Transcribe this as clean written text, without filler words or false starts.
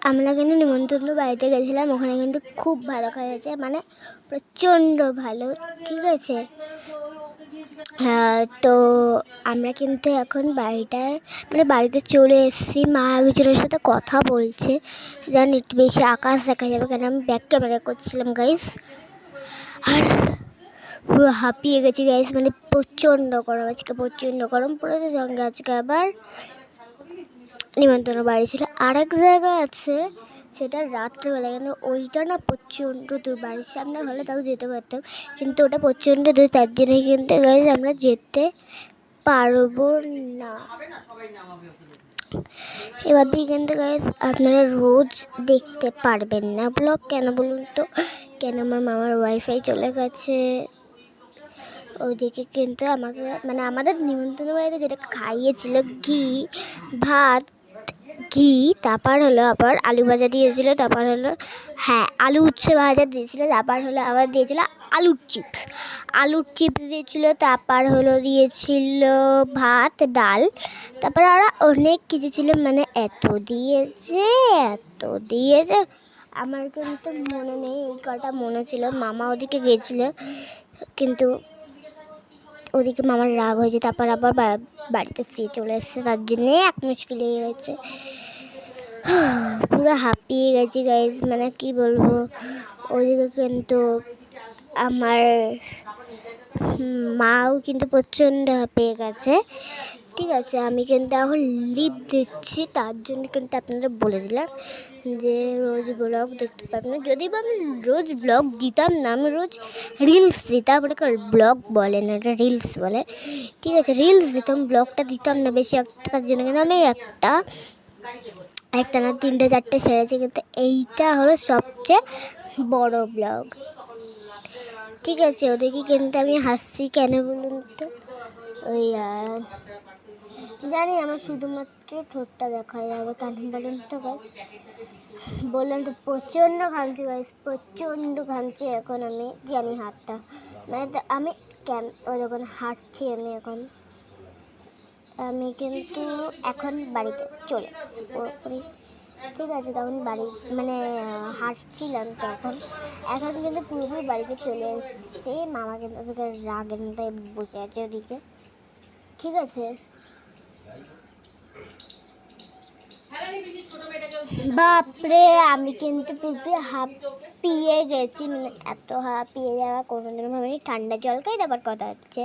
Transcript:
আমরা কিন্তু নিমন্ত্রণ বাড়িতে গেছিলাম, ওখানে কিন্তু খুব ভালো খাওয়া হয়েছে, মানে প্রচণ্ড ভালো। ঠিক আছে, তো আমরা কিন্তু এখন বাড়িতে চলে এসেছি। মা একজনের সাথে কথা বলছে, জানি একটু বেশি আকাশ দেখা যাবে, কেন আমি ব্যাক ক্যামেরা করছিলাম গাইস। আর পুরো হাঁপিয়ে গেছি গাইস, মানে প্রচণ্ড গরম, আজকে প্রচণ্ড গরম পড়েছে। সঙ্গে আজকে আবার নিমন্ত্রণ বাড়ি ছিল, আরেক জায়গা আছে সেটা রাত্রেবেলা, কিন্তু ওইটা না প্রচণ্ড দূর, বাড়ির সামনে হলে তাও যেতে পারতাম, কিন্তু ওটা প্রচণ্ড দূর, তার জন্যই কিন্তু গাইস আমরা যেতে পারবো না। এবার দিয়ে কিন্তু গাইস আপনারা রোজ দেখতে পারবেন না ব্লগ, কেন বলুন তো? কেন আমার মামার ওয়াইফাই চলে গেছে, ওইদিকে কিন্তু আমাকে মানে আমাদের নিমন্ত্রণ বাড়িতে যেটা খাইয়েছিল ঘি ভাত, ঘি, তারপর হলো আবার আলু ভাজা দিয়েছিল, তারপর হলো আলু উচ্ছে ভাজা দিয়েছিল, তারপর হলো আবার দিয়েছিল আলুর চিপস দিয়েছিল, তারপর হলো দিয়েছিল ভাত ডাল, তারপর আরও অনেক কিছু ছিল, মানে এত দিয়েছে আমার কিন্তু মনে নেই, এই কটা মনে ছিল। মামা ওদিকে গেছিল, কিন্তু ওদিকে মামার রাগ হয়েছে, তারপর আবার বাড়িতে ফিরে চলে এসেছে, তার জন্যে এক মুশকিল হয়ে গেছে। পুরো হাঁপিয়ে গেছি গাইজ, মানে কি বলবো। ওদিকে কিন্তু আমার মাও কিন্তু প্রচণ্ড হাঁপিয়ে গেছে। ঠিক আছে, আমি কিন্তু এখন লিভ দিচ্ছি, তার জন্য কিন্তু আপনারা বলে দিলাম যে রোজ ব্লগ দেখতে পারবেন না। যদি বা আমি রোজ ব্লগ দিতাম না, আমি রোজ রিলস দিতাম, ওটাকে ব্লগ বলে না, ওটা রিলস বলে। ঠিক আছে, রিলস দিতাম, ব্লগটা দিতাম না বেশি একটা, তার জন্য কিন্তু আমি একটা না 3-4টে সেরেছি, কিন্তু এইটা হলো সবচেয়ে বড় ব্লগ। ঠিক আছে, ওদিকে কিন্তু আমি হাসছি কেন বলুন তো? ওই জানি আমার শুধুমাত্র ঠোঁটটা দেখা যাবে, কেন বলুন তো গাইস? বললাম তো প্রচণ্ড ঘামছি গাইস, প্রচণ্ড ঘামছি এখন। আমি জানি হাতটা, মানে আমি যখন হাঁটছি আমি কিন্তু এখন বাড়িতে চলে এসেছি পুরোপুরি। ঠিক আছে, তখন মানে হাঁটছিলাম, তো এখন কিন্তু পুরোপুরি বাড়িতে চলে এসেছি। মামা কিন্তু রাগের মধ্যে বসে আছে ওদিকে। ঠিক আছে, বাপরে আমি কিন্তু পুরোপুরি হাঁপিয়ে গেছি, মানে এত হাঁপিয়ে যাওয়া কোনোদিনও ভাবিনি। ঠান্ডা জল খাই, তারপর কথা হচ্ছে।